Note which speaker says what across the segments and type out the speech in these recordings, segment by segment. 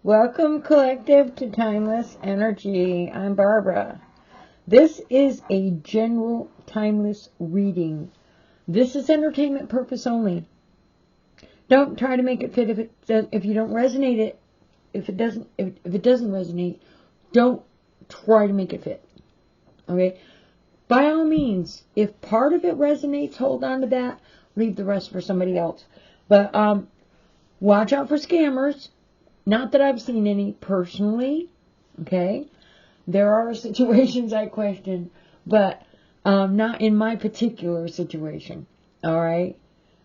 Speaker 1: Welcome, Collective, to Timeless Energy. I'm Barbara. This is a general timeless reading. This is entertainment purpose only. Don't try to make it fit if you don't resonate it. If it doesn't resonate, don't try to make it fit. Okay? By all means, if part of it resonates, hold on to that. Leave the rest for somebody else. But watch out for scammers. Not that I've seen any personally, okay? There are situations I question, but not in my particular situation, all right?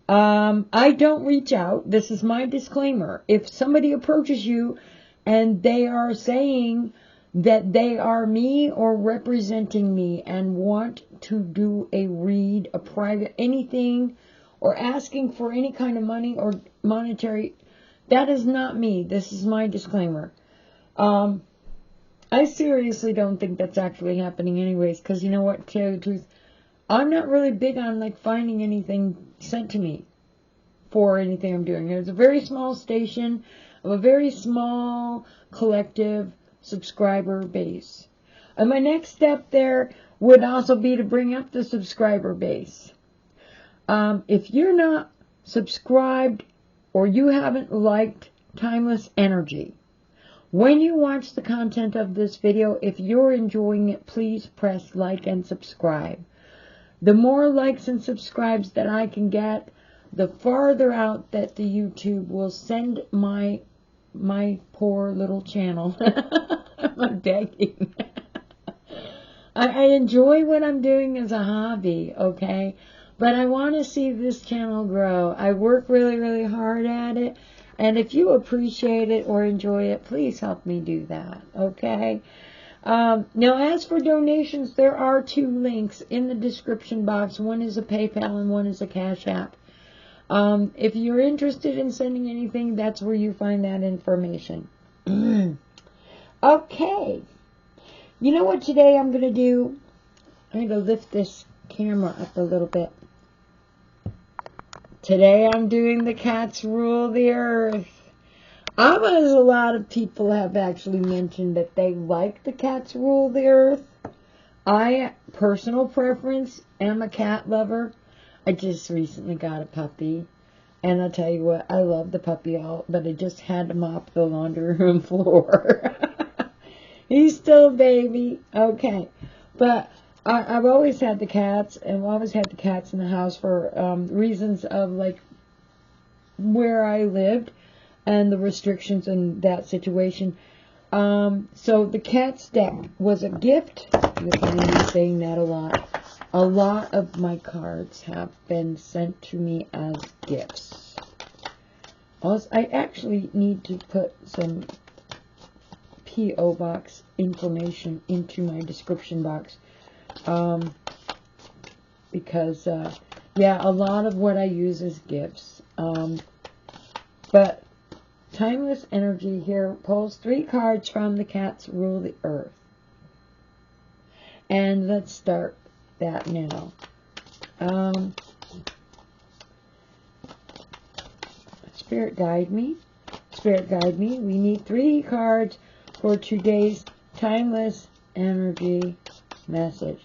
Speaker 1: I don't reach out. This is my disclaimer. If somebody approaches you and they are saying that they are me or representing me and want to do a read, a private, anything, or asking for any kind of money or monetary, that is not me. This is my disclaimer. I seriously don't think that's actually happening anyways, because you know what, to tell you the truth, I'm not really big on like finding anything sent to me for anything I'm doing. There's a very small station of a very small collective subscriber base. And my next step there would also be to bring up the subscriber base. If you're not subscribed or you haven't liked Timeless Energy, when you watch the content of this video, if you're enjoying it, please press like and subscribe. The more likes and subscribes that I can get, the farther out that the YouTube will send my poor little channel. I'm begging. I enjoy what I'm doing as a hobby, okay? But I want to see this channel grow. I work really, really hard at it. And if you appreciate it or enjoy it, please help me do that, okay? Now, as for donations, there are 2 links in the description box. One is a PayPal and one is a Cash App. If you're interested in sending anything, that's where you find that information. Okay. You know what today I'm going to do? I'm going to lift this camera up a little bit. Today I'm doing the cats rule the earth. As a lot of people have actually mentioned that they like the cats rule the earth. I, personal preference, am a cat lover. I just recently got a puppy. And I'll tell you what, I love the puppy, but I just had to mop the laundry room floor. He's still a baby. Okay. But I've always had the cats, and I've always had the cats in the house for reasons of, like, where I lived and the restrictions in that situation. So the cat's deck was a gift. You'll find me saying that a lot. A lot of my cards have been sent to me as gifts. Also, I actually need to put some P.O. box information into my description box. Because, yeah, a lot of what I use is gifts. But Timeless Energy here pulls 3 cards from the Cats Rule the Earth. And let's start that now. Spirit guide me. Spirit guide me. We need 3 cards for today's Timeless Energy message.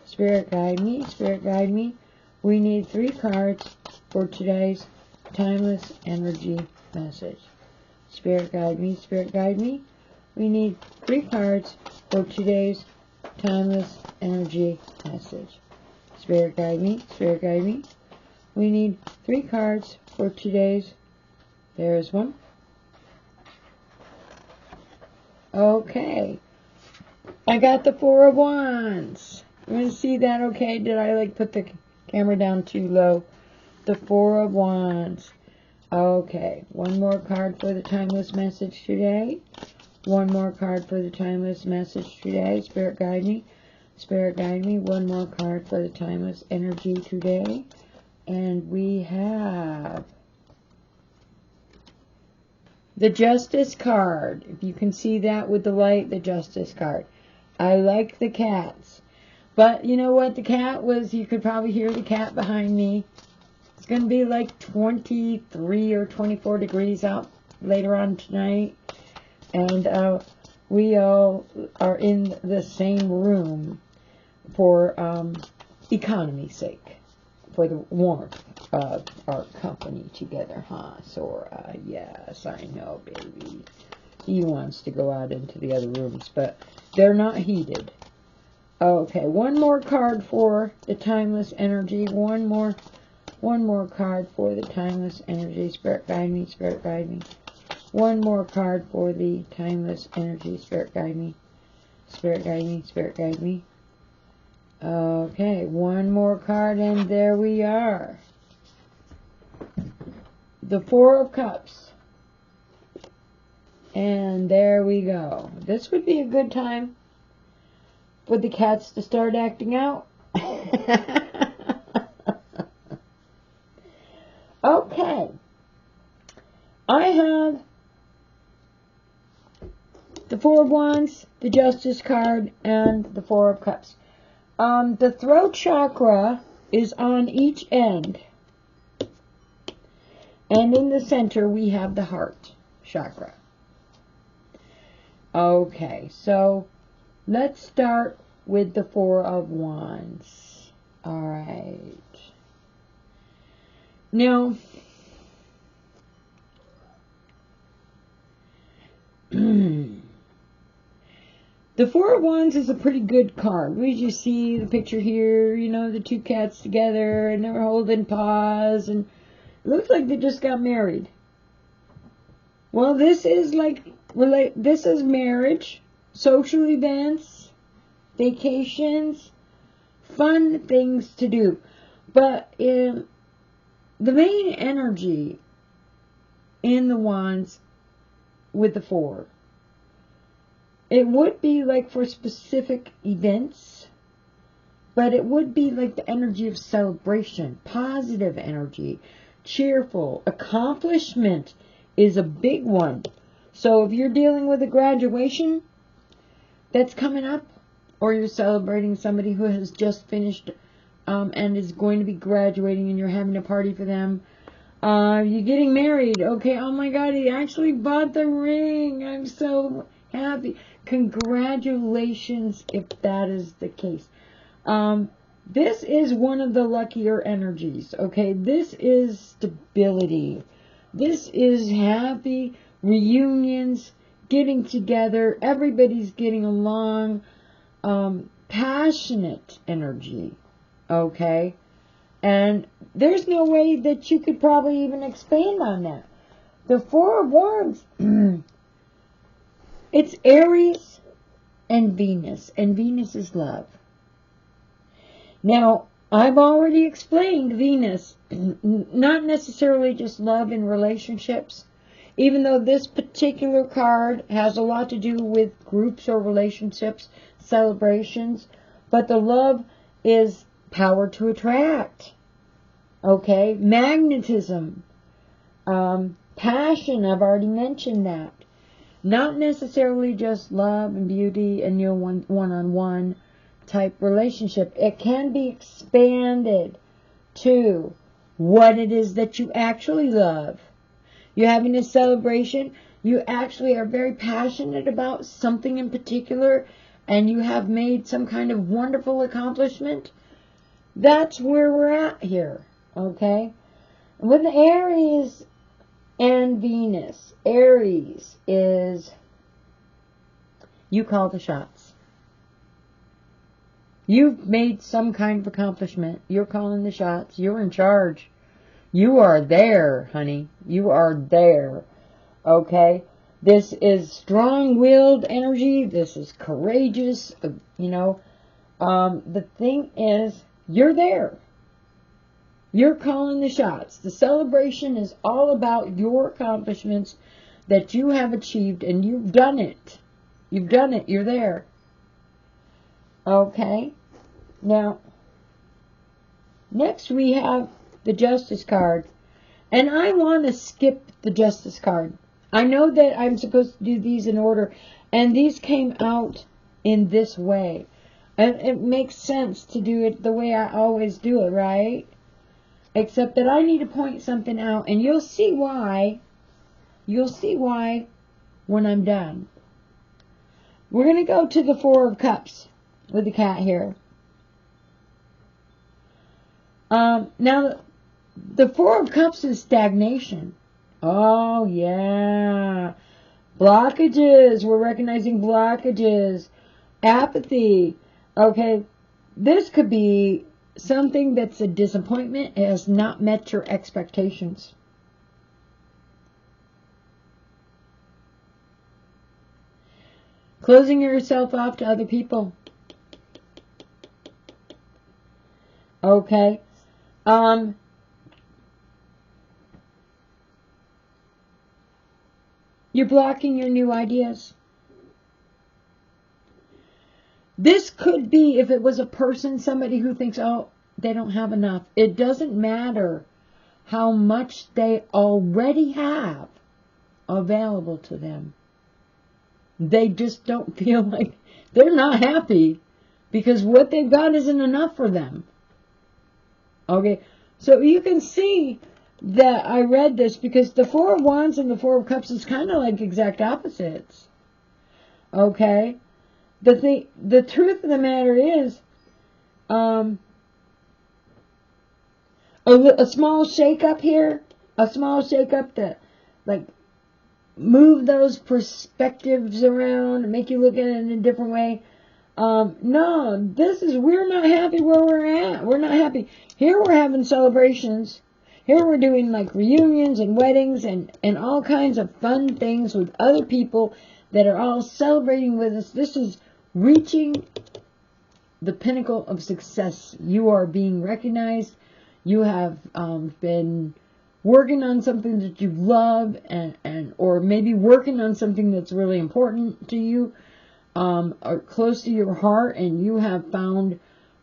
Speaker 1: Spirit guide me. Spirit guide me. We need 3 cards for today's Timeless Energy message. Spirit guide me. Spirit guide me. We need 3 cards for today's Timeless Energy message. Spirit guide me. Spirit guide me. We need 3 cards for today's. There's one. Okay. I got the 4 of Wands. You want to see that okay? Did I like put the camera down too low? The 4 of Wands. Okay. One more card for the Timeless message today. One more card for the Timeless message today. Spirit guide me. Spirit guide me. One more card for the Timeless Energy today. And we have the Justice card. If you can see that with the light, the Justice card. I like the cats. But you know what? The cat was, you could probably hear the cat behind me. It's going to be like 23 or 24 degrees out later on tonight. And we all are in the same room for economy's sake, for the warmth of our company together, huh, Sora? Yes, I know, baby. He wants to go out into the other rooms, but they're not heated. Okay, one more card for the timeless energy. One more card for the timeless energy. Spirit guide me, spirit guide me. One more card for the timeless energy. Spirit guide me. Spirit guide me, spirit guide me. Okay, one more card, and there we are. The Four of Cups. And there we go. This would be a good time for the cats to start acting out. Okay. I have the Four of Wands, the Justice card, and the Four of Cups. The throat chakra is on each end. And in the center, we have the heart chakra. Okay, so let's start with the Four of Wands. All right. Now, the Four of Wands is a pretty good card. We just see the picture here, you know, the two cats together, and they're holding paws, and it looks like they just got married. Well, this is this is marriage, social events, vacations, fun things to do. But the main energy in the Wands with the Four, it would be like for specific events, but it would be like the energy of celebration, positive energy, cheerful. Accomplishment is a big one. So if you're dealing with a graduation that's coming up, or you're celebrating somebody who has just finished and is going to be graduating, and you're having a party for them, you're getting married. Okay, oh my God, he actually bought the ring. I'm so happy. Congratulations if that is the case. This is one of the luckier energies, okay? This is stability. This is happy reunions, getting together, everybody's getting along, passionate energy, okay? And there's no way that you could probably even expand on that. The Four of Wands, it's Aries and Venus is love. Now, I've already explained Venus, not necessarily just love in relationships, even though this particular card has a lot to do with groups or relationships, celebrations, but the love is power to attract, okay? Magnetism, passion, I've already mentioned that. Not necessarily just love and beauty and your one-on-one type relationship. It can be expanded to what it is that you actually love. You're having a celebration. You actually are very passionate about something in particular, and you have made some kind of wonderful accomplishment. That's where we're at here, okay? With Aries and Venus, Aries is you call the shots. You've made some kind of accomplishment. You're calling the shots. You're in charge. You are there, honey. You are there. Okay? This is strong-willed energy. This is courageous. You know, the thing is, you're there. You're calling the shots. The celebration is all about your accomplishments that you have achieved, and you've done it. You've done it. You're there. Okay? Now, next we have the Justice card. And I want to skip the Justice card. I know that I'm supposed to do these in order, and these came out in this way. And it makes sense to do it the way I always do it, right? Except that I need to point something out, and you'll see why. You'll see why when I'm done. We're going to go to the Four of Cups with the cat here. Now, the Four of Cups is stagnation. Oh, yeah. Blockages. We're recognizing blockages. Apathy. Okay. This could be something that's a disappointment. It has not met your expectations. Closing yourself off to other people. Okay. You're blocking your new ideas. This could be, if it was a person, somebody who thinks, oh, they don't have enough. It doesn't matter how much they already have available to them. They just don't feel like, they're not happy because what they've got isn't enough for them. Okay, so you can see that I read this because the Four of Wands and the Four of Cups is kind of like exact opposites. Okay, the truth of the matter is, a small shake-up here, a small shake-up to, like, move those perspectives around and make you look at it in a different way. No, we're not happy where we're at. We're not happy. Here we're having celebrations. Here we're doing like reunions and weddings and all kinds of fun things with other people that are all celebrating with us. This is reaching the pinnacle of success. You are being recognized. You have been working on something that you love or maybe working on something that's really important to you, or close to your heart, and you have found,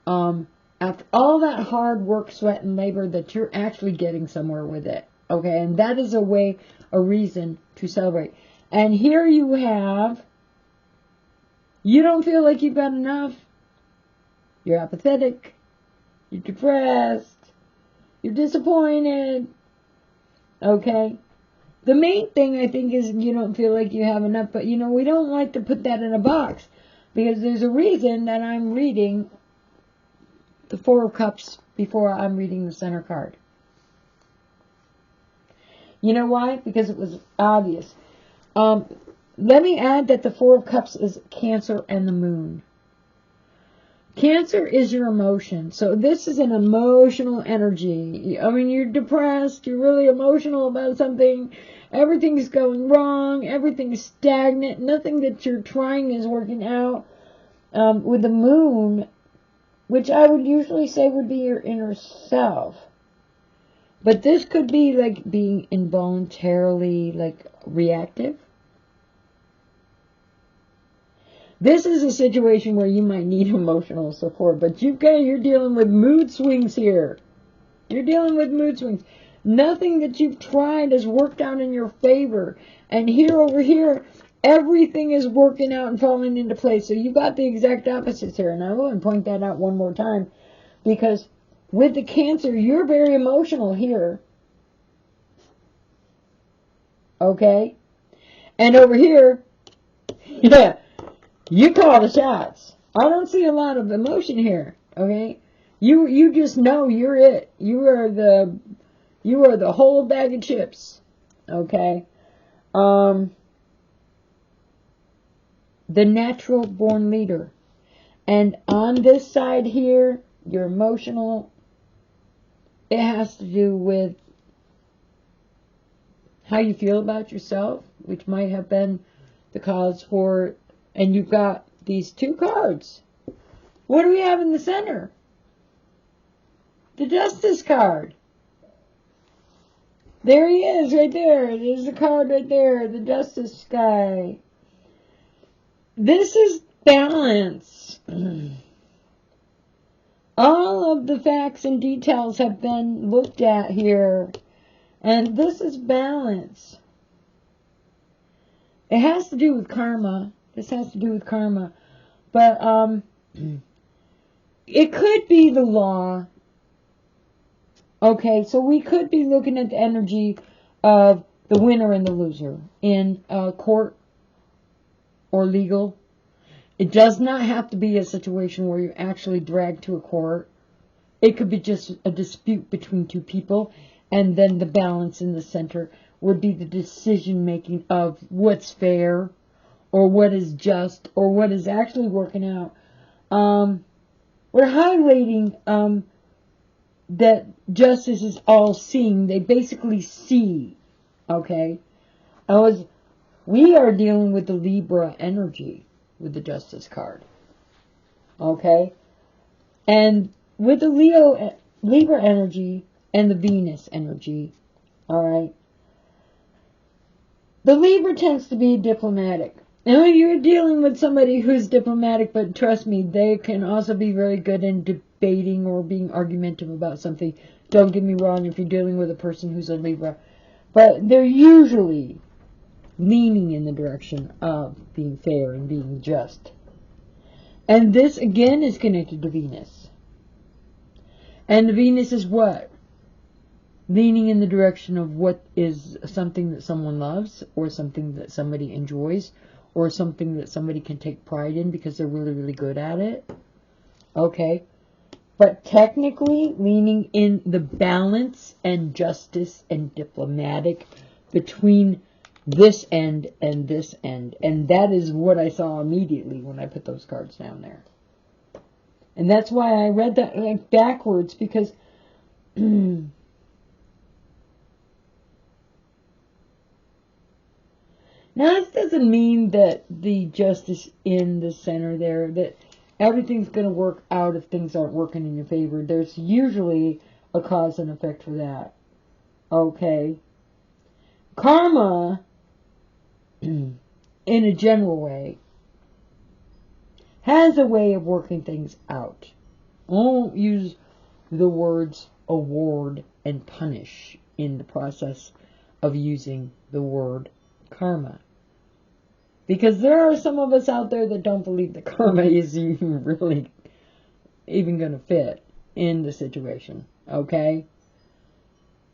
Speaker 1: after all that hard work, sweat, and labor, that you're actually getting somewhere with it. Okay, and that is a reason to celebrate. And here you don't feel like you've got enough. You're apathetic. You're depressed. You're disappointed. Okay? The main thing, I think, is you don't feel like you have enough. But, we don't like to put that in a box. Because there's a reason that I'm reading the Four of Cups before I'm reading the center card. You know why? Because it was obvious. Let me add that the Four of Cups is Cancer and the Moon. Cancer is your emotion. So this is an emotional energy. I mean, you're depressed. You're really emotional about something. Everything's going wrong. Everything's stagnant. Nothing that you're trying is working out. With the moon, which I would usually say would be your inner self. But this could be like being involuntarily like reactive. This is a situation where you might need emotional support, but you're dealing with mood swings here. You're dealing with mood swings. Nothing that you've tried has worked out in your favor. And over here, everything is working out and falling into place. So you've got the exact opposites here. And I will point that out one more time. Because with the Cancer, you're very emotional here. Okay? And over here, yeah. You call the shots. I don't see a lot of emotion here. Okay, you just know you're it. You are the whole bag of chips. Okay, the natural born leader, and on this side here, you're emotional. It has to do with how you feel about yourself, which might have been the cause for. And you've got these two cards. What do we have in the center? The Justice card. There he is, right there. There's the card right there. The Justice guy. This is balance. All of the facts and details have been looked at here. And this is balance. It has to do with karma. This has to do with karma. But it could be the law. Okay, so we could be looking at the energy of the winner and the loser in a court or legal. It does not have to be a situation where you're actually dragged to a court. It could be just a dispute between two people, and then the balance in the center would be the decision making of what's fair, or what is just, or what is actually working out. We're highlighting that justice is all seeing. They basically see. Okay? We are dealing with the Libra energy with the Justice card. Okay? And with the Libra energy and the Venus energy, alright, the Libra tends to be diplomatic. And when you're dealing with somebody who's diplomatic, but trust me, they can also be very good in debating or being argumentative about something. Don't get me wrong if you're dealing with a person who's a Libra. But they're usually leaning in the direction of being fair and being just. And this, again, is connected to Venus. And the Venus is what? Leaning in the direction of what is something that someone loves, or something that somebody enjoys, or something that somebody can take pride in because they're really, really good at it. Okay. But technically, leaning in the balance and justice and diplomatic between this end and this end. And that is what I saw immediately when I put those cards down there. And that's why I read that like backwards, because now, this doesn't mean that the justice in the center there, that everything's going to work out if things aren't working in your favor. There's usually a cause and effect for that. Okay. Karma, in a general way, has a way of working things out. I won't use the words award and punish in the process of using the word karma. Because there are some of us out there that don't believe that karma is even really even going to fit in the situation. Okay?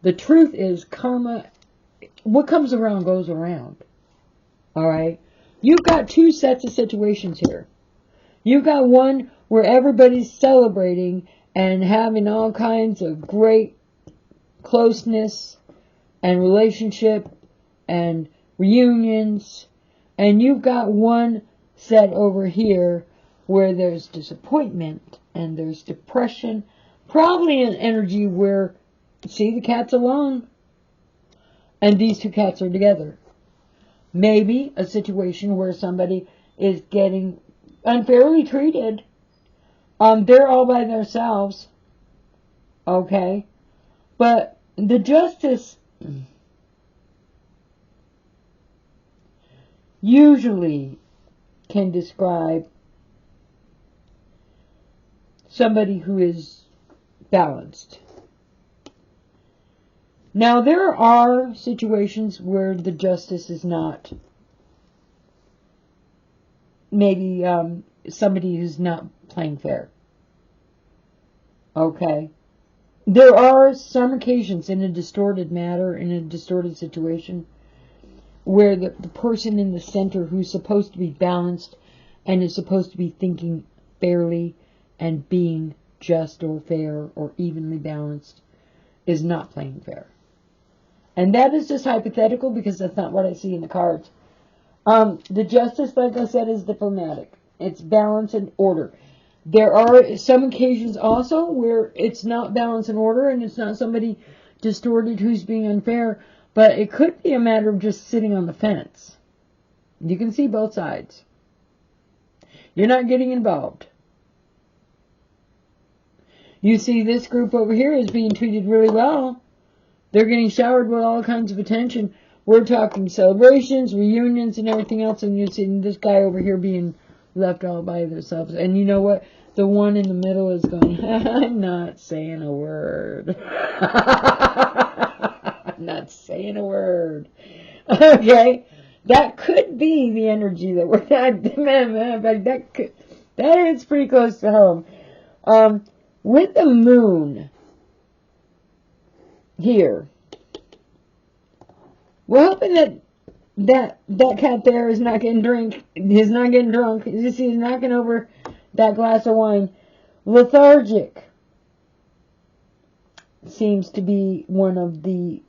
Speaker 1: The truth is, karma, what comes around goes around. Alright? You've got two sets of situations here. You've got one where everybody's celebrating and having all kinds of great closeness and relationship and reunions. And you've got one set over here where there's disappointment and there's depression. Probably an energy where, see, the cat's alone and these two cats are together. Maybe a situation where somebody is getting unfairly treated. They're all by themselves. Okay? But the justice usually can describe somebody who is balanced. Now, there are situations where the justice is not, maybe somebody who's not playing fair. Okay? There are some occasions in a distorted matter, in a distorted situation, where the person in the center who's supposed to be balanced and is supposed to be thinking fairly and being just or fair or evenly balanced is not playing fair. And that is just hypothetical because that's not what I see in the cards. The justice, like I said, is diplomatic. It's balance and order. There are some occasions also where it's not balance and order and it's not somebody distorted who's being unfair, but it could be a matter of just sitting on the fence. You can see both sides. You're not getting involved. You see this group over here is being treated really well. They're getting showered with all kinds of attention. We're talking celebrations, reunions, and everything else, and you're seeing this guy over here being left all by themselves. And you know what? The one in the middle is going, I'm not saying a word. I'm not saying a word. Okay? That could be the energy that we're not, that is pretty close to home. With the moon here, we're hoping that that cat there is not getting drunk. He's not getting drunk. He's knocking over that glass of wine. Lethargic seems to be one of the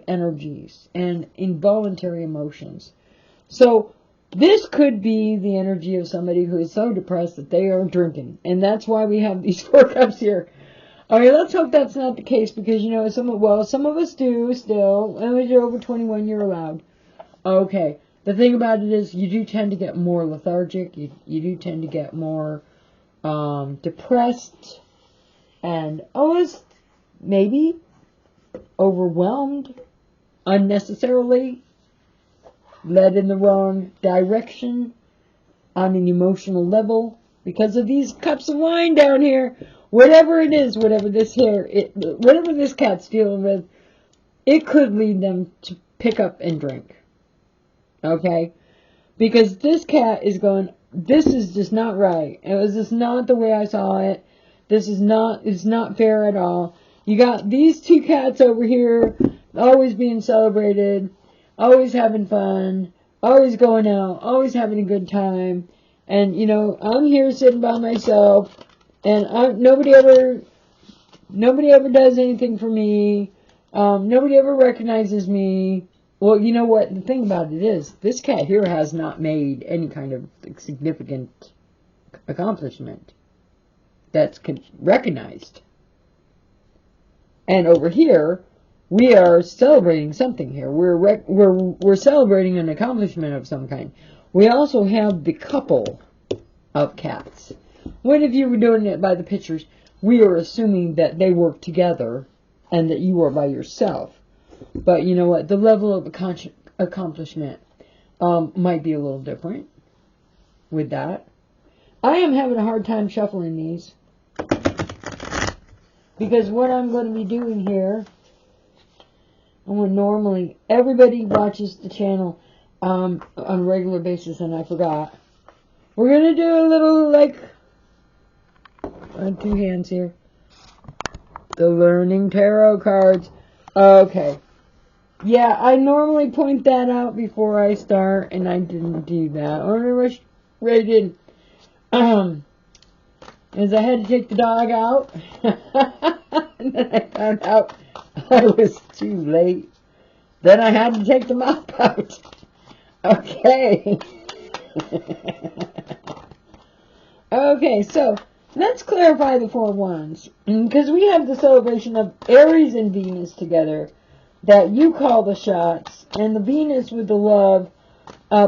Speaker 1: energies and involuntary emotions. So this could be the energy of somebody who is so depressed that they are drinking, and that's why we have these 4 cups here. Okay, let's hope that's not the case, because some of us do still. And when you're over 21, you're allowed. Okay, the thing about it is, you do tend to get more lethargic. You do tend to get more depressed, and almost maybe overwhelmed unnecessarily, led in the wrong direction on an emotional level because of these cups of wine down here. Whatever it is, whatever this cat's dealing with, it could lead them to pick up and drink. Okay? Because this cat is going, this is just not right. It was just not the way I saw it. It's not fair at all. You got these 2 cats over here, always being celebrated, always having fun, always going out, always having a good time. And, I'm here sitting by myself, and nobody ever does anything for me. Nobody ever recognizes me. Well, you know what? The thing about it is, this cat here has not made any kind of significant accomplishment that's recognized. And over here, we are celebrating something here. We're celebrating an accomplishment of some kind. We also have the couple of cats. What if you were doing it by the pictures? We are assuming that they work together and that you are by yourself. But you know what? The level of accomplishment might be a little different with that. I am having a hard time shuffling these, because what I'm going to be doing here, and when normally everybody watches the channel on a regular basis, and I forgot, we're going to do a little, on 2 hands here, the Learning Tarot cards. Okay. Yeah, I normally point that out before I start, and I didn't do that. Or I rushed right in. As I had to take the dog out, and then I found out I was too late. Then I had to take the mop out. Okay. Okay, so let's clarify the 4 wands, because we have the celebration of Aries and Venus together, that you call the shots, and the Venus with the love,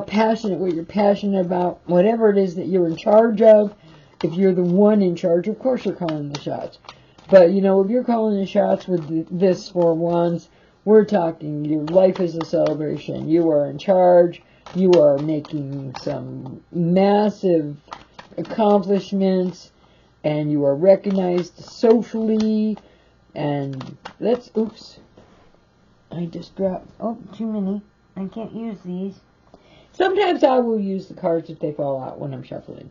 Speaker 1: passionate, what you're passionate about, whatever it is that you're in charge of. If you're the one in charge, of course you're calling the shots. But, if you're calling the shots with this 4 wands, we're talking your life is a celebration. You are in charge. You are making some massive accomplishments, and you are recognized socially. And oops. I just dropped, too many. I can't use these. Sometimes I will use the cards if they fall out when I'm shuffling.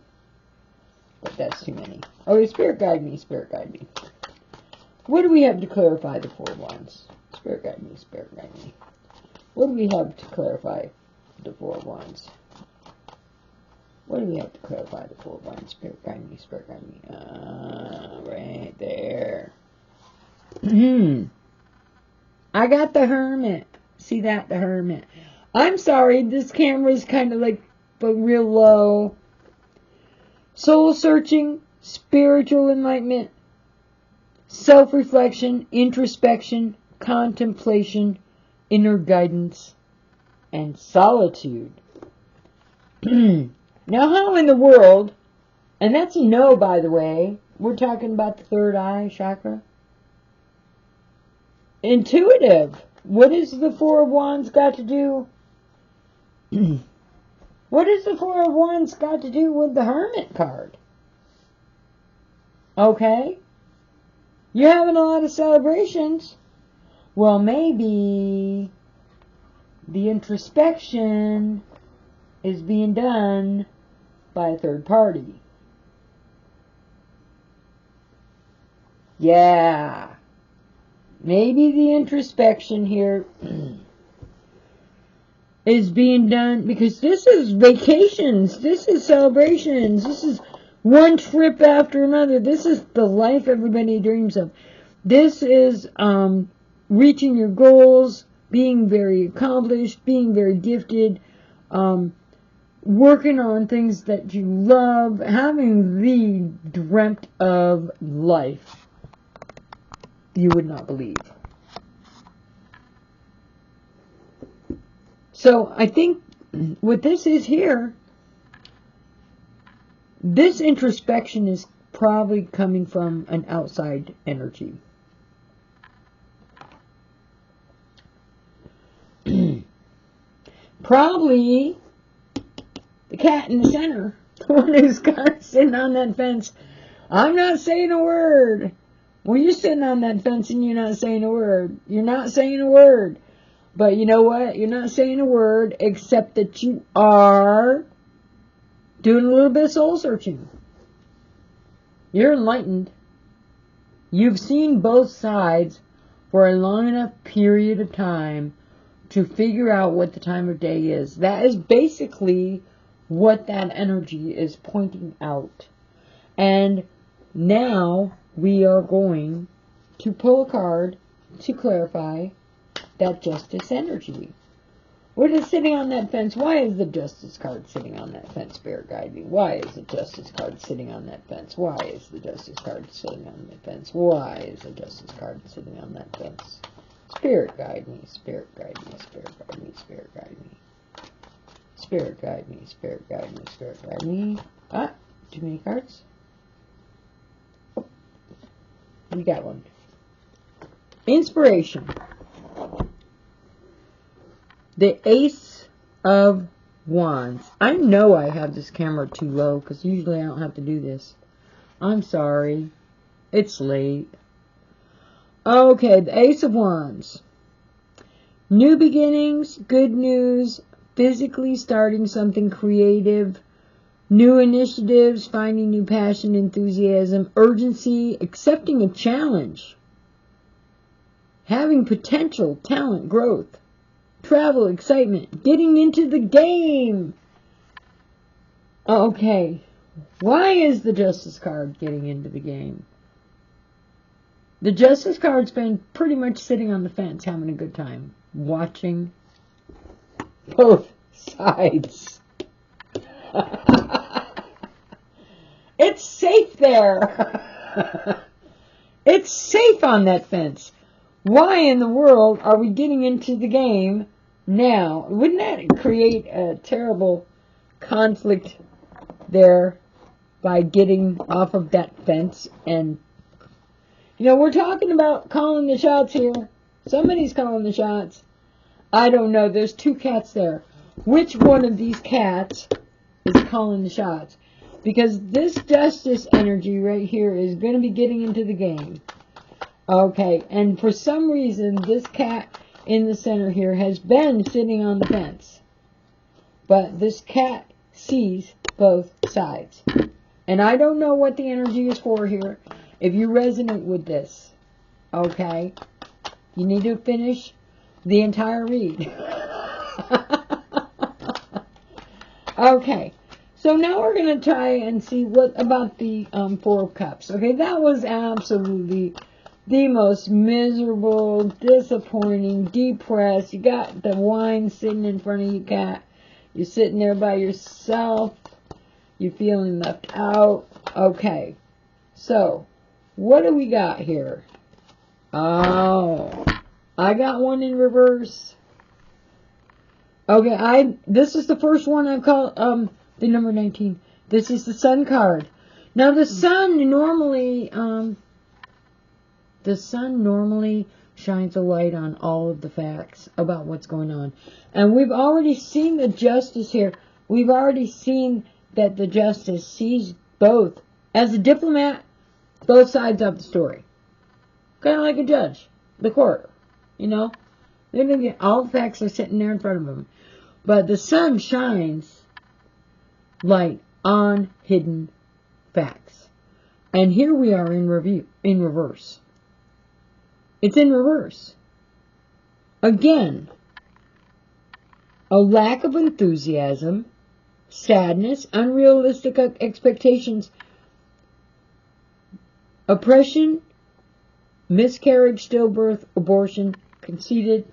Speaker 1: But that's too many. Okay, Spirit guide me, Spirit guide me. What do we have to clarify the 4 wands? Spirit guide me, Spirit guide me. What do we have to clarify the 4 wands? What do we have to clarify the 4 wands? Spirit guide me, Spirit guide me. Right there. I got the Hermit. See that? The Hermit. I'm sorry, this camera is kind of real low. Soul searching, spiritual enlightenment, self-reflection, introspection, contemplation, inner guidance, and solitude. Now, how in the world, and that's a no, by the way, we're talking about the 3rd eye chakra. Intuitive. What has the 4 of Wands got to do? What has the 4 of Wands got to do with the Hermit card? Okay. You're having a lot of celebrations. Well, maybe the introspection is being done by a 3rd party. Yeah. Maybe the introspection here is being done, because this is vacations, this is celebrations, this is one trip after another. This is the life everybody dreams of. This is reaching your goals, being very accomplished, being very gifted, working on things that you love, having the dreamt of life you would not believe. So I think what this is here, this introspection is probably coming from an outside energy. Probably the cat in the center, the one who's kind of sitting on that fence. I'm not saying a word. When you're sitting on that fence and you're not saying a word, you're not saying a word. But you know what? You're not saying a word, except that you are doing a little bit of soul searching. You're enlightened. You've seen both sides for a long enough period of time to figure out what the time of day is. That is basically what that energy is pointing out. And now we are going to pull a card to clarify that justice energy. What is sitting on that fence? Why is the justice card sitting on that fence, Spirit Guide me? Why is the justice card sitting on that fence? Why is the justice card sitting on that fence? Why is the justice card sitting on that fence? Spirit Guide me, Spirit Guide me, Spirit Guide me, Spirit Guide me. Spirit Guide me, Spirit Guide me, Spirit Guide me. Ah, too many cards. Oh, we got one. Inspiration. The Ace of Wands. I know I have this camera too low because usually I don't have to do this. I'm sorry. It's late. Okay, the Ace of Wands. New beginnings, good news, physically starting something creative, new initiatives, finding new passion, enthusiasm, urgency, accepting a challenge, having potential, talent, growth, travel, excitement, getting into the game. Okay, why is the Justice card getting into the game? The Justice card's been pretty much sitting on the fence, having a good time, watching both sides. It's safe there. It's safe on that fence. Why in the world are we getting into the game now? Wouldn't that create a terrible conflict there by getting off of that fence? And, you know, we're talking about calling the shots here. Somebody's calling the shots. I don't know. There's two cats there. Which one of these cats is calling the shots? Because this justice energy right here is going to be getting into the game. Okay, and for some reason, this cat in the center here has been sitting on the fence. But this cat sees both sides. And I don't know what the energy is for here. If you resonate with this, okay, you need to finish the entire read. Okay, so now we're going to try and see what about the Four of Cups. Okay, that was absolutely the most miserable, disappointing, depressed. You got the wine sitting in front of you, cat. You're sitting there by yourself. You're feeling left out. Okay, so what do we got here? Oh, I got one in reverse. Okay, this is the first one I call the number 19. This is the Sun card. Now the sun normally shines a light on all of the facts about what's going on. And we've already seen the justice here. We've already seen that the justice sees both. As a diplomat, both sides of the story. Kind of like a judge. The court. You know? They're going to get all the facts are sitting there in front of them. But the sun shines light on hidden facts. And here we are in reverse. It's in reverse. Again. a lack of enthusiasm, sadness, unrealistic expectations, oppression, miscarriage, stillbirth, abortion, conceited.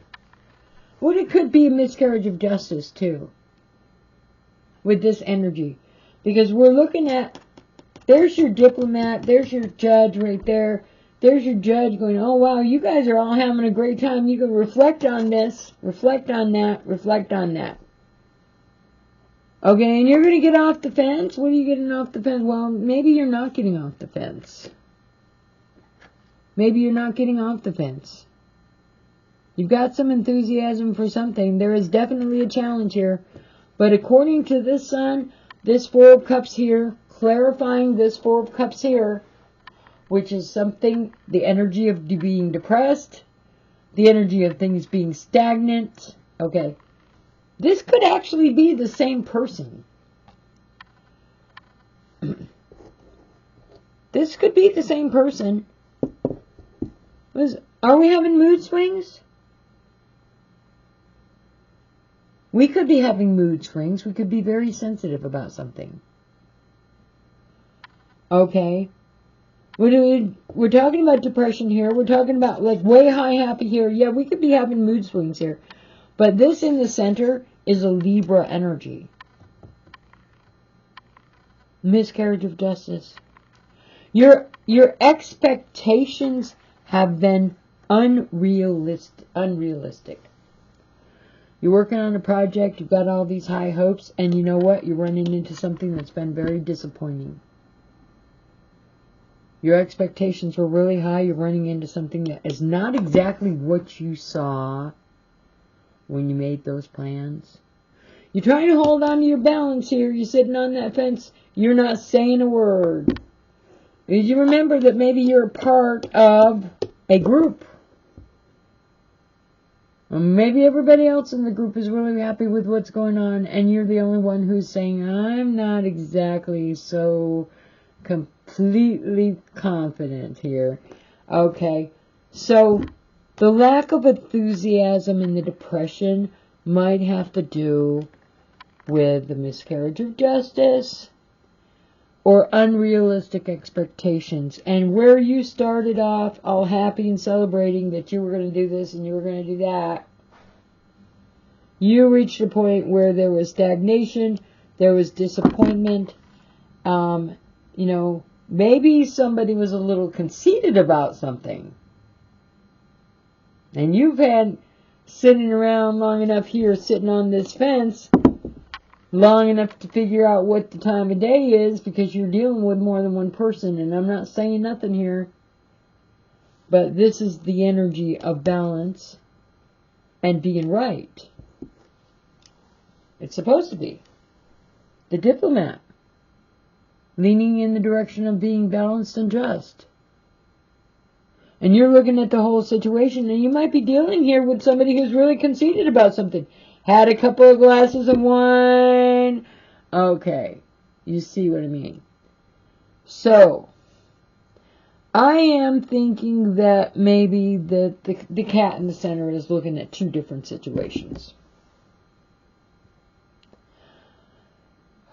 Speaker 1: Well, it could be a miscarriage of justice, too, with this energy. Because we're looking at, there's your diplomat, there's your judge right there. There's your judge going, oh, wow, you guys are all having a great time. You can reflect on this, reflect on that, reflect on that. Okay, and you're going to get off the fence? What are you getting off the fence? Well, maybe you're not getting off the fence. Maybe you're not getting off the fence. You've got some enthusiasm for something. There is definitely a challenge here. But according to this Sun, this Four of Cups here, clarifying this Four of Cups here, which is something, the energy of being depressed, the energy of things being stagnant. Okay. This could actually be the same person. This could be the same person. Are we having mood swings? We could be having mood swings. We could be very sensitive about something. Okay. We're talking about depression here. We're talking about like way high happy here. Yeah, we could be having mood swings here. But this in the center is a Libra energy. Miscarriage of justice. Your expectations have been unrealistic. You're working on a project, you've got all these high hopes, and you know what? You're running into something that's been very disappointing. Your expectations were really high, you're running into something that is not exactly what you saw when you made those plans. You're trying to hold on to your balance here, you're sitting on that fence, you're not saying a word. Did you remember that maybe you're a part of a group? Maybe everybody else in the group is really happy with what's going on, and you're the only one who's saying, I'm not exactly so completely confident here. Okay, so the lack of enthusiasm and the depression might have to do with the miscarriage of justice or unrealistic expectations. And where you started off all happy and celebrating that you were going to do this and you were going to do that, you reached a point where there was stagnation, there was disappointment. Maybe somebody was a little conceited about something. And you've had sitting around long enough here, sitting on this fence, long enough to figure out what the time of day is, because you're dealing with more than one person. And I'm not saying nothing here, but this is the energy of balance and being right. It's supposed to be. The diplomat, leaning in the direction of being balanced and just. And you're looking at the whole situation, and you might be dealing here with somebody who's really conceited about something. Had a couple of glasses of wine. Okay, you see what I mean. So, I am thinking that maybe the cat in the center is looking at two different situations.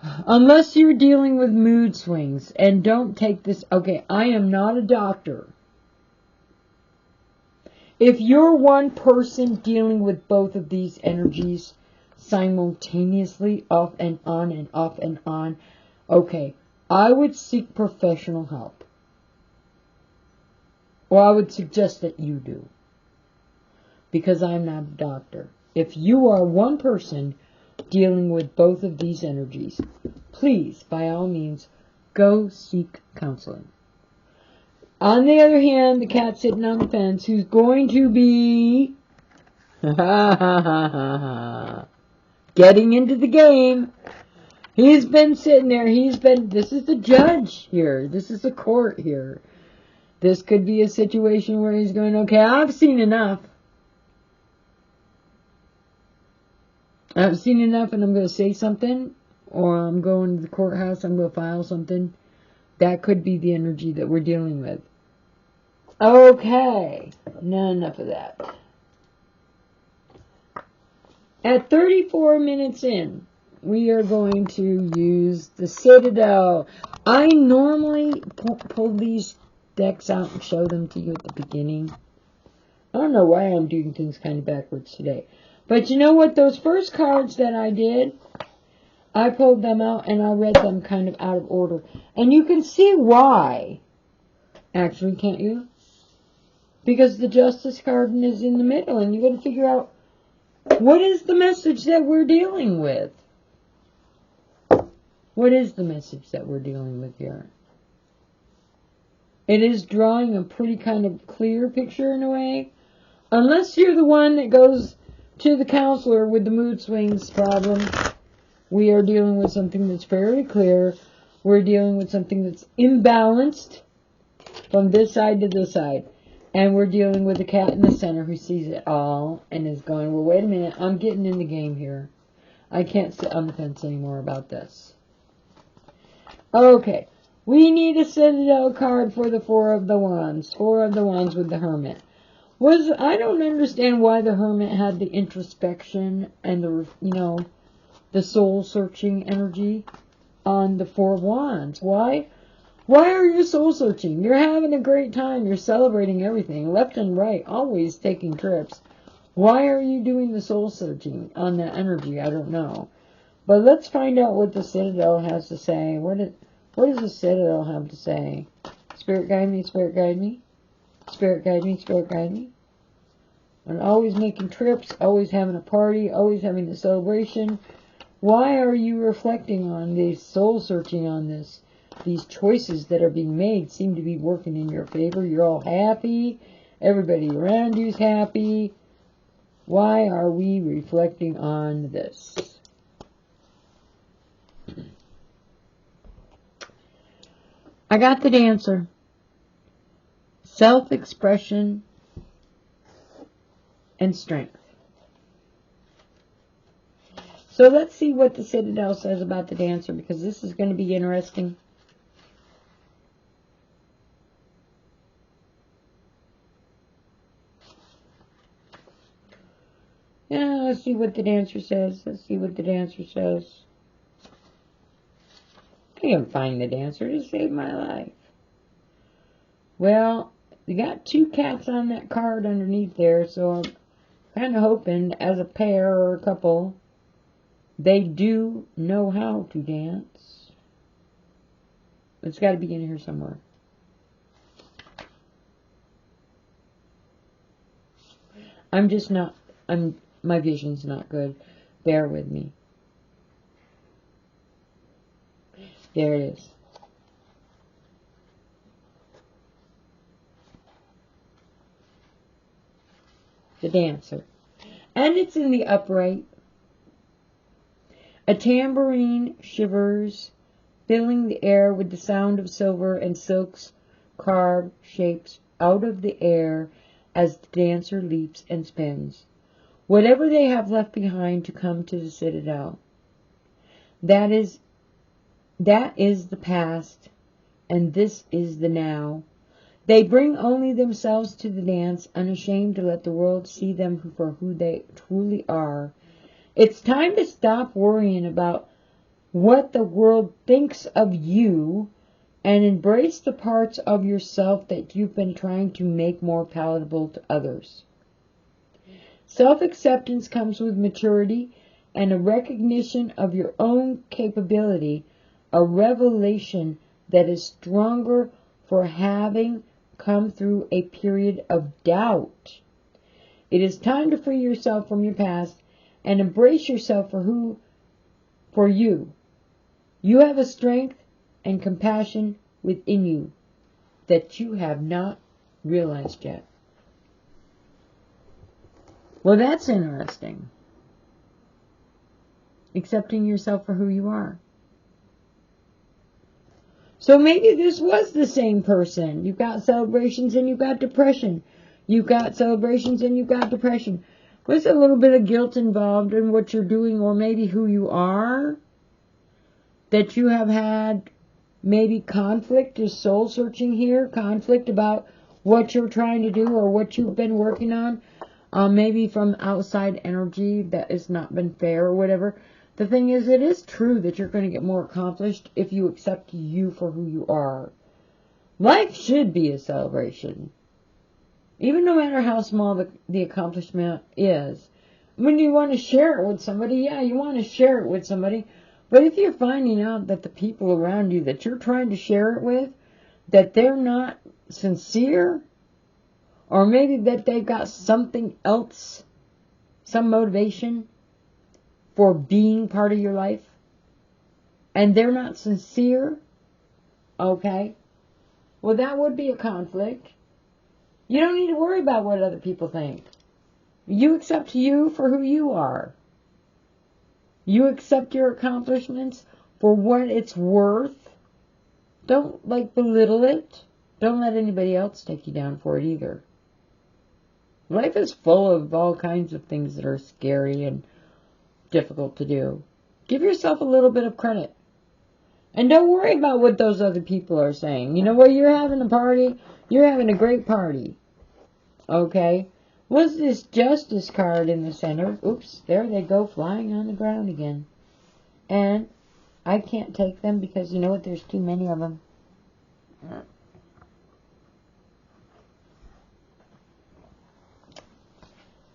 Speaker 1: Unless you're dealing with mood swings, and don't take this, okay, I am not a doctor. If you're one person dealing with both of these energies simultaneously, off and on and off and on, okay, I would seek professional help. Or I would suggest that you do. Because I'm not a doctor. If you are one person dealing with both of these energies, please, by all means, go seek counseling. On the other hand, the cat sitting on the fence, who's going to be getting into the game. He's been sitting there. This is the judge here. This is the court here. This could be a situation where he's going, okay, I've seen enough. I've seen enough, and I'm going to say something, or I'm going to the courthouse, I'm going to file something. That could be the energy that we're dealing with. Okay, now enough of that. At 34 minutes in, we are going to use the Citadel. I normally pull these decks out and show them to you at the beginning. I don't know why I'm doing things kind of backwards today. But you know what? Those first cards that I did, I pulled them out and I read them kind of out of order. And you can see why. Actually, can't you? Because the Justice card is in the middle and you got to figure out what is the message that we're dealing with. What is the message that we're dealing with here? It is drawing a pretty kind of clear picture in a way. Unless you're the one that goes to the counselor with the mood swings problem, we are dealing with something that's fairly clear. We're dealing with something that's imbalanced from this side to this side. And we're dealing with a cat in the center who sees it all and is going, well, wait a minute, I'm getting in the game here. I can't sit on the fence anymore about this. Okay, we need a Citadel card for the Four of the Wands. Four of the Wands with the Hermit. I don't understand why the Hermit had the introspection and the soul-searching energy on the Four of Wands. Why? Why are you soul-searching? You're having a great time. You're celebrating everything, left and right, always taking trips. Why are you doing the soul-searching on that energy? I don't know. But let's find out what the Citadel has to say. What does the Citadel have to say? Spirit guide me, Spirit guide me. Spirit guide me, Spirit guide me. And always making trips, always having a party, always having the celebration. Why are you reflecting on this, soul-searching on this? These choices that are being made seem to be working in your favor. You're all happy. Everybody around you's happy. Why are we reflecting on this? I got the Dancer. Self-expression and strength. So let's see what the Citadel says about the Dancer, because this is going to be interesting. Yeah, let's see what the Dancer says. Let's see what the Dancer says. I can't find the Dancer to save my life. Well, you got two cats on that card underneath there, so I'm kind of hoping as a pair or a couple, they do know how to dance. It's got to be in here somewhere. My vision's not good. Bear with me. There it is. The Dancer. And it's in the upright. A tambourine shivers, filling the air with the sound of silver and silks carved shapes out of the air as the dancer leaps and spins. Whatever they have left behind to come to the Citadel. That is the past, and this is the now. They bring only themselves to the dance, unashamed to let the world see them for who they truly are. It's time to stop worrying about what the world thinks of you and embrace the parts of yourself that you've been trying to make more palatable to others. Self-acceptance comes with maturity and a recognition of your own capability, a revelation that is stronger for having come through a period of doubt. It is time to free yourself from your past and embrace yourself for you. You have a strength and compassion within you that you have not realized yet. Well, that's interesting. Accepting yourself for who you are. So maybe this was the same person. You've got celebrations and you've got depression. You've got celebrations and you've got depression. Was a little bit of guilt involved in what you're doing, or maybe who you are? That you have had maybe conflict, is soul searching here, conflict about what you're trying to do or what you've been working on. maybe from outside energy that has not been fair or whatever. The thing is, it is true that you're going to get more accomplished if you accept you for who you are. Life should be a celebration. Even no matter how small the accomplishment is. When you want to share it with somebody, yeah, you want to share it with somebody. But if you're finding out that the people around you that you're trying to share it with, that they're not sincere, or maybe that they've got something else, some motivation for being part of your life, and they're not sincere, okay, well, that would be a conflict. You don't need to worry about what other people think. You accept you for who you are. You accept your accomplishments for what it's worth. Don't, belittle it. Don't let anybody else take you down for it either. Life is full of all kinds of things that are scary and difficult to do. Give yourself a little bit of credit. And don't worry about what those other people are saying. You know what? You're having a party. You're having a great party. Okay? What's this Justice card in the center? Oops, there they go flying on the ground again. And I can't take them because you know what? There's too many of them.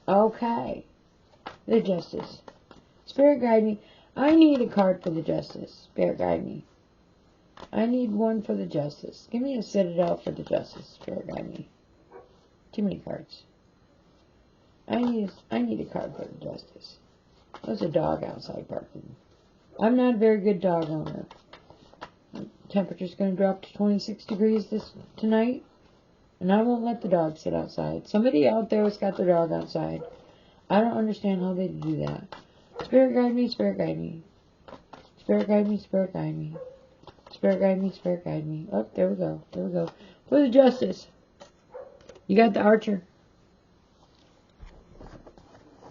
Speaker 1: Okay. The Justice. Spirit guide me. I need a card for the Justice. Spirit guide me. I need one for the Justice. Give me a Citadel for the Justice. Spirit guide me. Too many cards. I need a card for the Justice. There's a dog outside barking. I'm not a very good dog owner. The temperature's going to drop to 26 degrees tonight. And I won't let the dog sit outside. Somebody out there has got their dog outside. I don't understand how they do that. Spirit guide me, Spirit guide me. Spirit guide me, Spirit guide me. Spirit guide me, Spirit guide me. Oh, there we go. There we go. For the Justice. You got the Archer.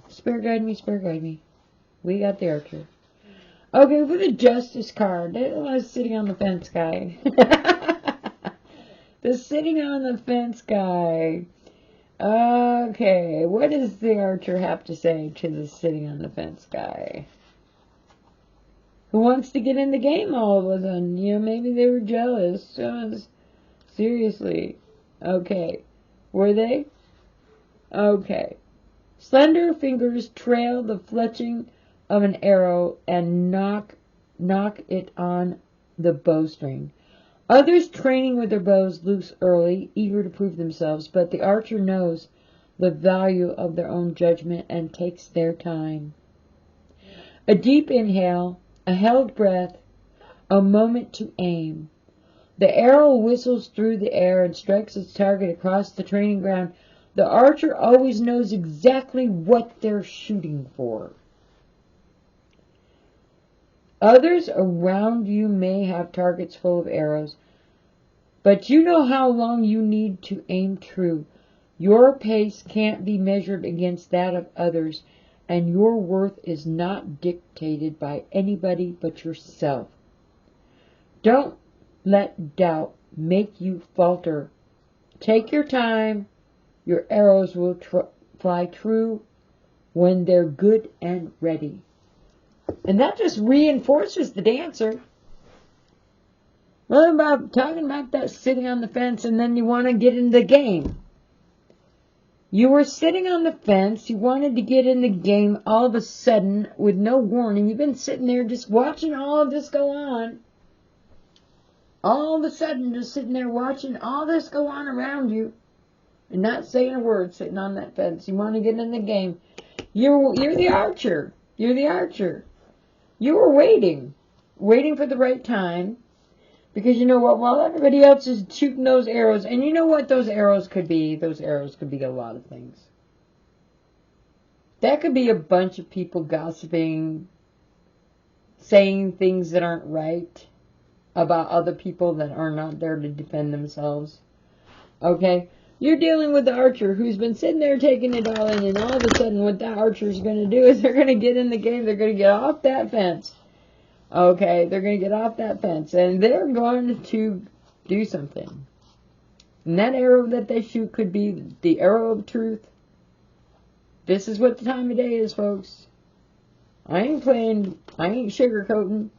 Speaker 1: Spirit guide me, Spirit guide me. We got the Archer. Okay, for the Justice card. That was sitting on the fence guy. The sitting on the fence guy. Okay, what does the Archer have to say to the sitting on the fence guy? Who wants to get in the game all of a sudden? You know, maybe they were jealous. Seriously. Okay. Were they? Okay. Slender fingers trail the fletching of an arrow and knock it on the bowstring. Others training with their bows loose early, eager to prove themselves, but the archer knows the value of their own judgment and takes their time. A deep inhale, a held breath, a moment to aim. The arrow whistles through the air and strikes its target across the training ground. The archer always knows exactly what they're shooting for. Others around you may have targets full of arrows, but you know how long you need to aim true. Your pace can't be measured against that of others, and your worth is not dictated by anybody but yourself. Don't let doubt make you falter. Take your time. Your arrows will fly true when they're good and ready. And that just reinforces the dancer. What about talking about that sitting on the fence and then you want to get in the game? You were sitting on the fence, you wanted to get in the game all of a sudden with no warning. You've been sitting there just watching all of this go on. All of a sudden just sitting there watching all this go on around you and not saying a word, sitting on that fence. You want to get in the game. You're the archer. You're the archer. You were waiting for the right time, because you know what, while everybody else is shooting those arrows, and you know what those arrows could be? Those arrows could be a lot of things. That could be a bunch of people gossiping, saying things that aren't right about other people that are not there to defend themselves. Okay? You're dealing with the archer who's been sitting there taking it all in, and all of a sudden what that archer's going to do is they're going to get in the game. They're going to get off that fence. Okay? They're going to get off that fence, and they're going to do something. And that arrow that they shoot could be the arrow of truth, This is what the time of day is, folks. I ain't playing, I ain't sugarcoating.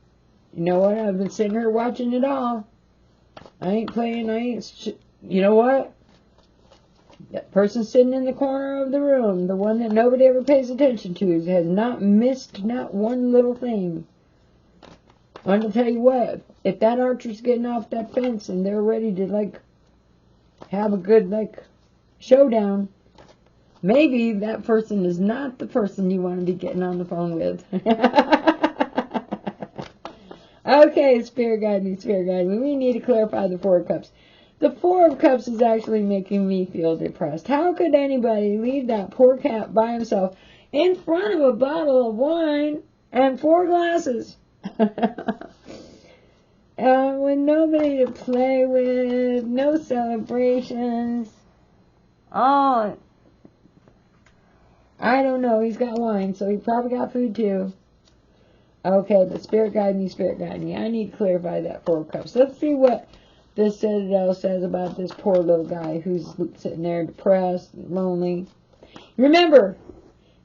Speaker 1: You know what? I've been sitting here watching it all. I ain't playing, you know what? That person sitting in the corner of the room, the one that nobody ever pays attention to, has not missed not one little thing. I'm going to tell you what, if that archer's getting off that fence and they're ready to, like, have a good, like, showdown, maybe that person is not the person you want to be getting on the phone with. Okay, Spirit Guide me, Spirit Guide me. We need to clarify the Four of Cups. The Four of Cups is actually making me feel depressed. How could anybody leave that poor cat by himself in front of a bottle of wine and 4 glasses? With nobody to play with, no celebrations. Oh, I don't know. He's got wine, so he probably got food too. Okay, but Spirit Guide me, Spirit Guide me. I need to clarify that Four of Cups. Let's see what this Citadel says about this poor little guy who's sitting there depressed, lonely. Remember,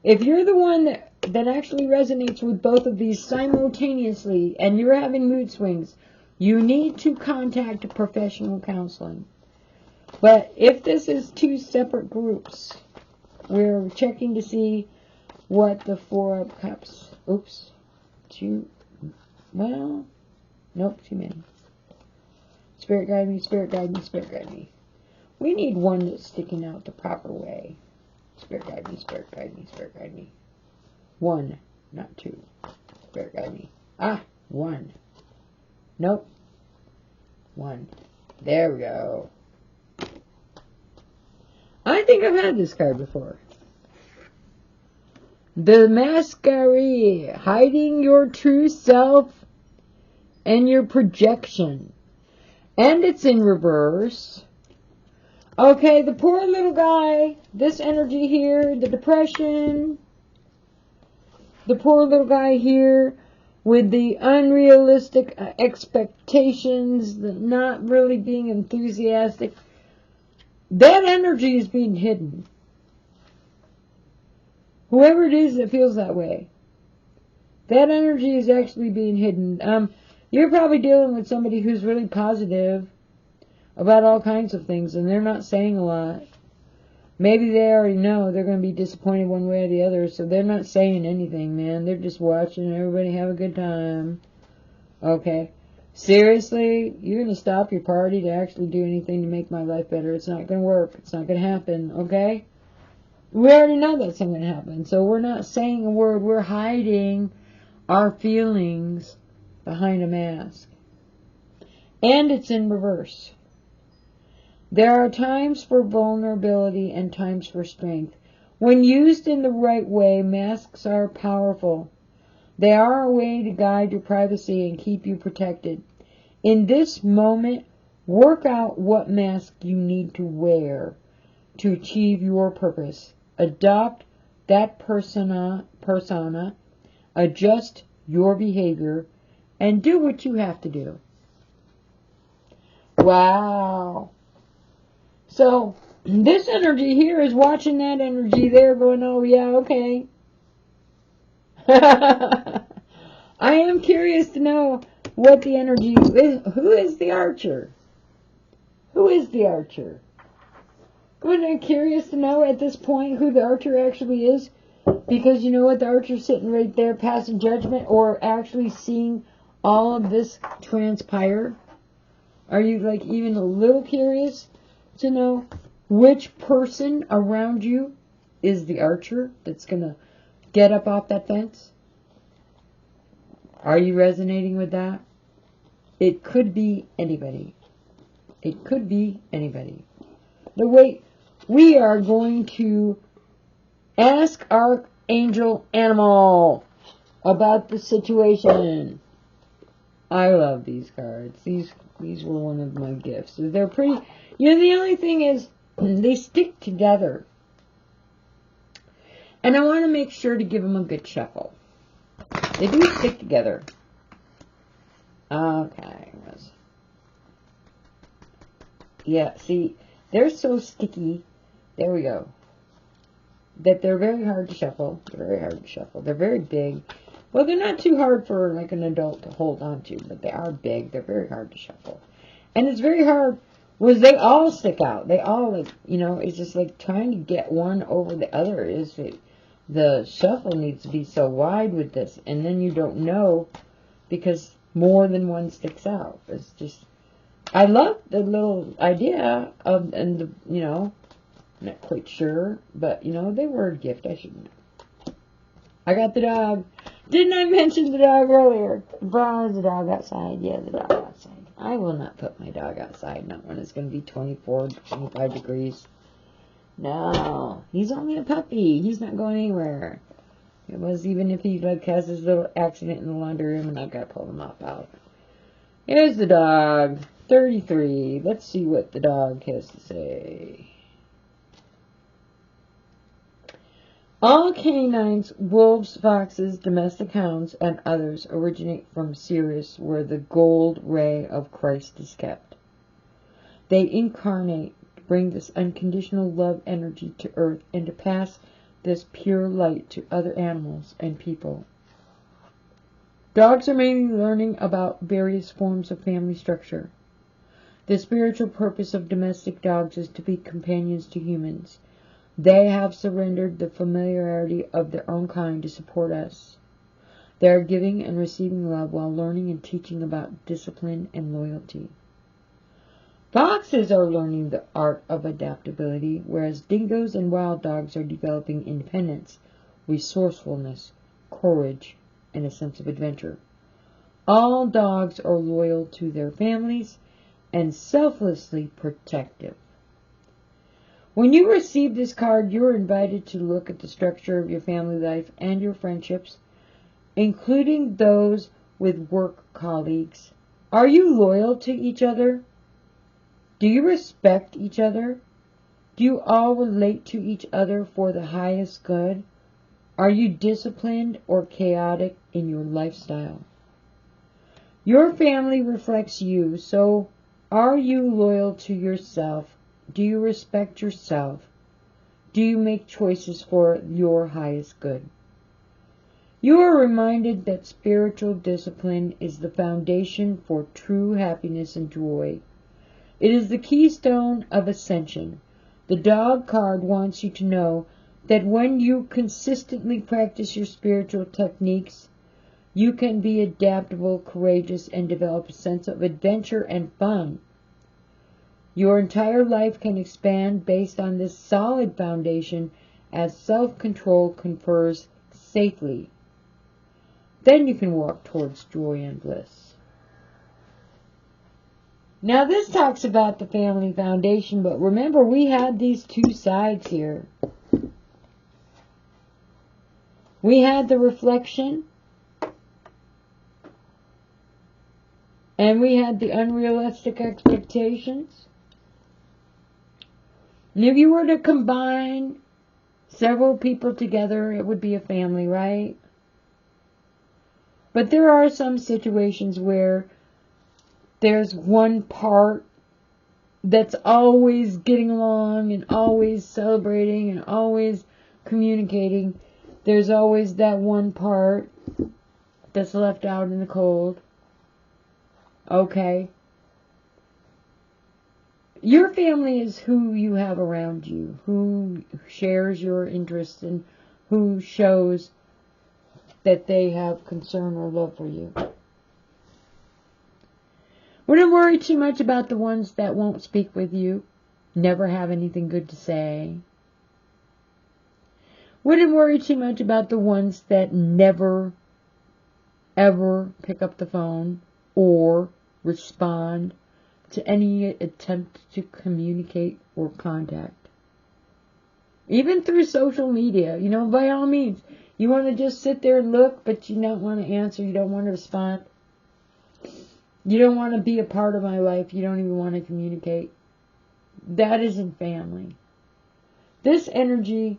Speaker 1: if you're the one that actually resonates with both of these simultaneously and you're having mood swings, you need to contact professional counseling. But if this is 2 separate groups, we're checking to see what the Four of Cups... Oops. Well, nope, too many. Spirit Guide me, Spirit Guide me, Spirit Guide me. We need one that's sticking out the proper way. Spirit Guide me, Spirit Guide me, Spirit Guide me. 1, not 2. Spirit Guide me. 1. Nope. 1. There we go. I think I've had this card before. The Masquerade, hiding your true self and your projection. And it's in reverse. Okay, the poor little guy, this energy here, the depression. The poor little guy here with the unrealistic expectations, the not really being enthusiastic. That energy is being hidden. Whoever it is that feels that way, that energy is actually being hidden. You're probably dealing with somebody who's really positive about all kinds of things, and they're not saying a lot. Maybe they already know they're going to be disappointed one way or the other, so they're not saying anything, man. They're just watching everybody have a good time. Okay. Seriously? You're going to stop your party to actually do anything to make my life better? It's not going to work. It's not going to happen, okay? We already know that's not going to happen, so we're not saying a word. We're hiding our feelings behind a mask. And it's in reverse. There are times for vulnerability and times for strength. When used in the right way, masks are powerful. They are a way to guide your privacy and keep you protected. In this moment, work out what mask you need to wear to achieve your purpose. Adopt that persona, adjust your behavior, and do what you have to do. Wow. So, this energy here is watching that energy there going, oh yeah, okay. I am curious to know what the energy is. Who is the archer? Who is the archer? I'm curious to know at this point who the archer actually is. Because you know what? The archer's sitting right there passing judgment or actually seeing all of this transpire. Are you like even a little curious to know which person around you is the archer that's going to get up off that fence? Are you resonating with that? It could be anybody. It could be anybody. The way we are going to ask our angel animal about the situation. I love these cards. These were one of my gifts. They're pretty. You know, the only thing is they stick together. And I want to make sure to give them a good shuffle. They do stick together. Okay. Yeah, see, they're so sticky. There we go. that they're very hard to shuffle. They're very hard to shuffle. They're very big. Well, they're not too hard for like an adult to hold on to, but they are big. They're very hard to shuffle. And it's very hard was they all stick out. They all, like, you know, it's just like trying to get one over the other. Is it, the shuffle needs to be so wide with this, and then you don't know because more than one sticks out. It's just, I love the little idea of, and the, you know, not quite sure, but you know, they were a gift. I should know. I got the dog. Didn't I mention the dog earlier? Brown is the dog outside. Yeah, the dog outside. I will not put my dog outside, not when it's going to be 24, 25 degrees. No, he's only a puppy. He's not going anywhere. It was even if he like has his little accident in the laundry room and I've got to pull him up out. Here's the dog, 33. Let's see what the dog has to say. All canines, wolves, foxes, domestic hounds, and others originate from Sirius, where the gold ray of Christ is kept. They incarnate, bring this unconditional love energy to earth, and to pass this pure light to other animals and people. Dogs are mainly learning about various forms of family structure. The spiritual purpose of domestic dogs is to be companions to humans. They have surrendered the familiarity of their own kind to support us. They are giving and receiving love while learning and teaching about discipline and loyalty. Foxes are learning the art of adaptability, whereas dingoes and wild dogs are developing independence, resourcefulness, courage, and a sense of adventure. All dogs are loyal to their families and selflessly protective. When you receive this card, you are invited to look at the structure of your family life and your friendships, including those with work colleagues. Are you loyal to each other? Do you respect each other? Do you all relate to each other for the highest good? Are you disciplined or chaotic in your lifestyle? Your family reflects you, so are you loyal to yourself? Do you respect yourself? Do you make choices for your highest good? You are reminded that spiritual discipline is the foundation for true happiness and joy. It is the keystone of ascension. The dog card wants you to know that when you consistently practice your spiritual techniques, you can be adaptable, courageous, and develop a sense of adventure and fun. Your entire life can expand based on this solid foundation as self-control confers safely. Then you can walk towards joy and bliss. Now this talks about the family foundation, but remember we had these two sides here. We had the reflection, and we had the unrealistic expectations. And if you were to combine several people together, it would be a family, right? But there are some situations where there's one part that's always getting along and always celebrating and always communicating. There's always that one part that's left out in the cold. Okay. Your family is who you have around you, who shares your interests and who shows that they have concern or love for you. Wouldn't worry too much about the ones that won't speak with you, never have anything good to say. Wouldn't worry too much about the ones that never, ever pick up the phone or respond to any attempt to communicate or contact. Even through social media, you know, by all means, you want to just sit there and look, but you don't want to answer, you don't want to respond. You don't want to be a part of my life, you don't even want to communicate. That isn't family. This energy,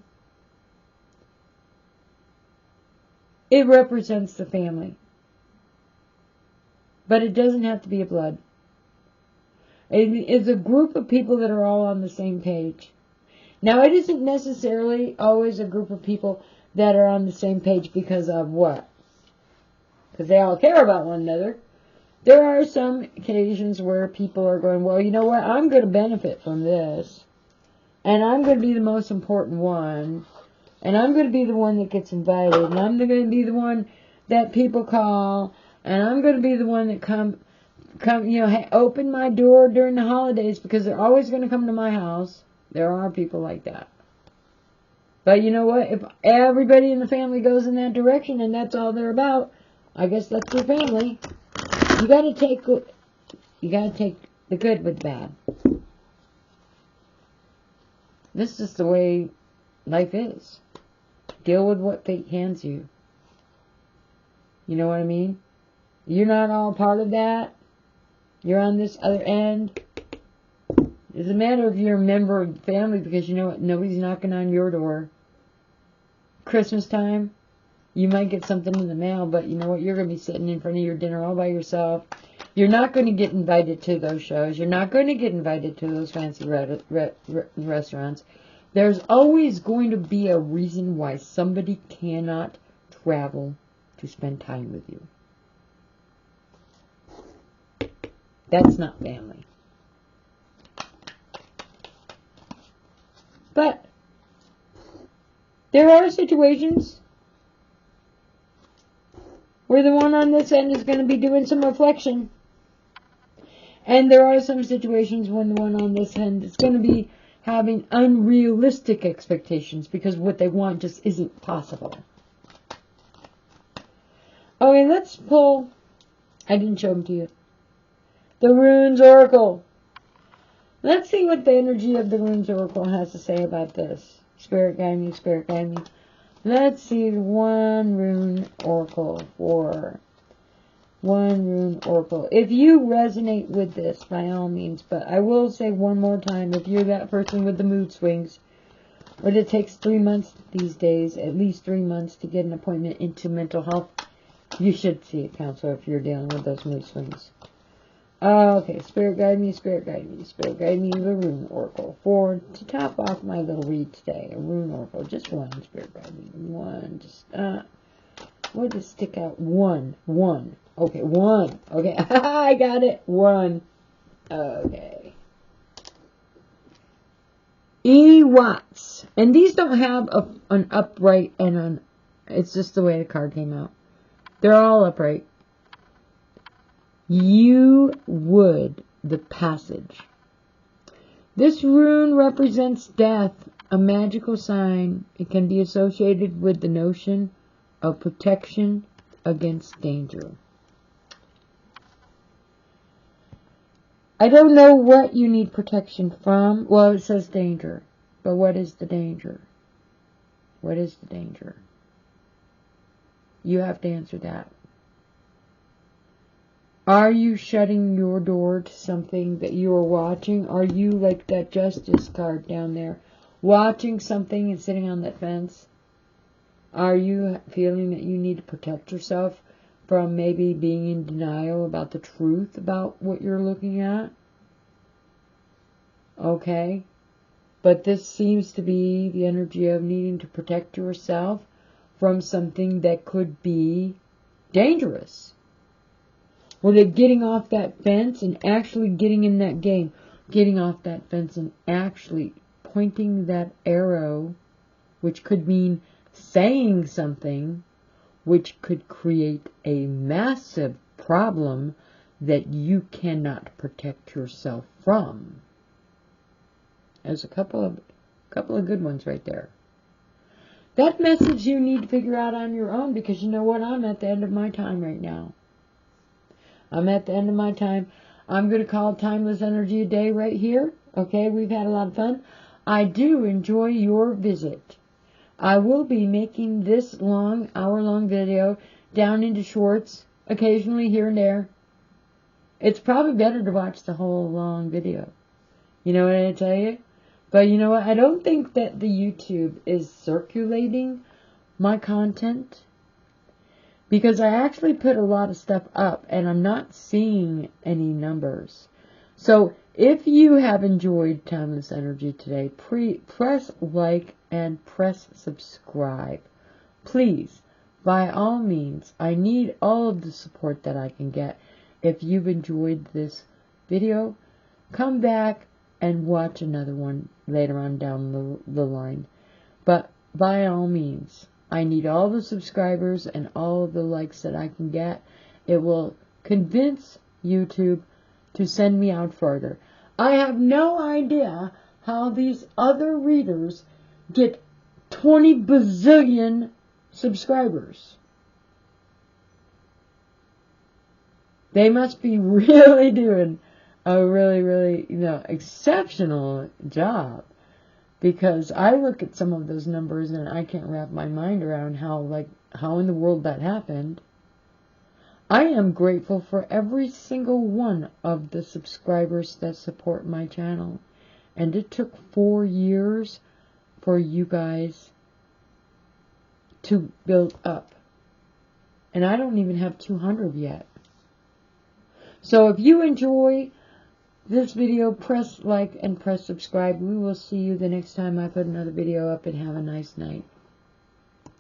Speaker 1: it represents the family. But it doesn't have to be a blood. It is a group of people that are all on the same page. Now, it isn't necessarily always a group of people that are on the same page because of what? Because they all care about one another. There are some occasions where people are going, well, you know what? I'm going to benefit from this. And I'm going to be the most important one. And I'm going to be the one that gets invited. And I'm going to be the one that people call. And I'm going to be the one that come, open my door during the holidays because they're always going to come to my house. There are people like that. But you know what? If everybody in the family goes in that direction and that's all they're about, I guess that's your family. You gotta take the good with the bad. This is the way life is. Deal with what fate hands you. You know what I mean? You're not all part of that. You're on this other end. It doesn't matter if you're a member of the family because you know what? Nobody's knocking on your door. Christmas time, you might get something in the mail, but you know what? You're going to be sitting in front of your dinner all by yourself. You're not going to get invited to those shows. You're not going to get invited to those fancy restaurants. There's always going to be a reason why somebody cannot travel to spend time with you. That's not family. But there are situations where the one on this end is going to be doing some reflection. And there are some situations when the one on this end is going to be having unrealistic expectations because what they want just isn't possible. Okay, let's pull, I didn't show them to you, the Runes Oracle. Let's see what the energy of the Runes Oracle has to say about this. Spirit guide me, Spirit guide me. Let's see one Rune Oracle for one Rune Oracle. If you resonate with this, by all means, but I will say one more time, if you're that person with the mood swings, but it takes 3 months these days, at least 3 months to get an appointment into mental health, you should see a counselor if you're dealing with those mood swings. Okay, Spirit guide me, Spirit guide me, Spirit guide me, the Rune Oracle. To top off my little read today, a Rune Oracle, just one, Spirit guide me, one, what does stick out? One, okay, one, okay, I got it, one, okay. E. Watts, and these don't have an upright and it's just the way the card came out. They're all upright. You would, the passage. This rune represents death, a magical sign. It can be associated with the notion of protection against danger. I don't know what you need protection from. Well, it says danger. But what is the danger? What is the danger? You have to answer that. Are you shutting your door to something that you are watching? Are you like that Justice card down there, watching something and sitting on that fence? Are you feeling that you need to protect yourself from maybe being in denial about the truth about what you're looking at? Okay. But this seems to be the energy of needing to protect yourself from something that could be dangerous. Well, they're getting off that fence and actually getting in that game. Getting off that fence and actually pointing that arrow, which could mean saying something, which could create a massive problem that you cannot protect yourself from. There's a couple of good ones right there. That message you need to figure out on your own because you know what? I'm at the end of my time right now. I'm at the end of my time. I'm going to call Timeless Energy a day right here. Okay, we've had a lot of fun. I do enjoy your visit. I will be making this hour-long video down into shorts, occasionally here and there. It's probably better to watch the whole long video. You know what I tell you? But you know what? I don't think that the YouTube is circulating my content. Because I actually put a lot of stuff up and I'm not seeing any numbers. So If you have enjoyed Timeless Energy today, press like and press subscribe. Please, by all means, I need all of the support that I can get. If you've enjoyed this video, come back and watch another one later on down the line. But by all means, I need all the subscribers and all of the likes that I can get. It will convince YouTube to send me out further. I have no idea how these other readers get 20 bazillion subscribers. They must be really doing a really, exceptional job. Because I look at some of those numbers and I can't wrap my mind around how in the world that happened. I am grateful for every single one of the subscribers that support my channel. And it took 4 years for you guys to build up. And I don't even have 200 yet. So if you enjoy this video, press like and press subscribe. We will see you the next time I put another video up, and have a nice night.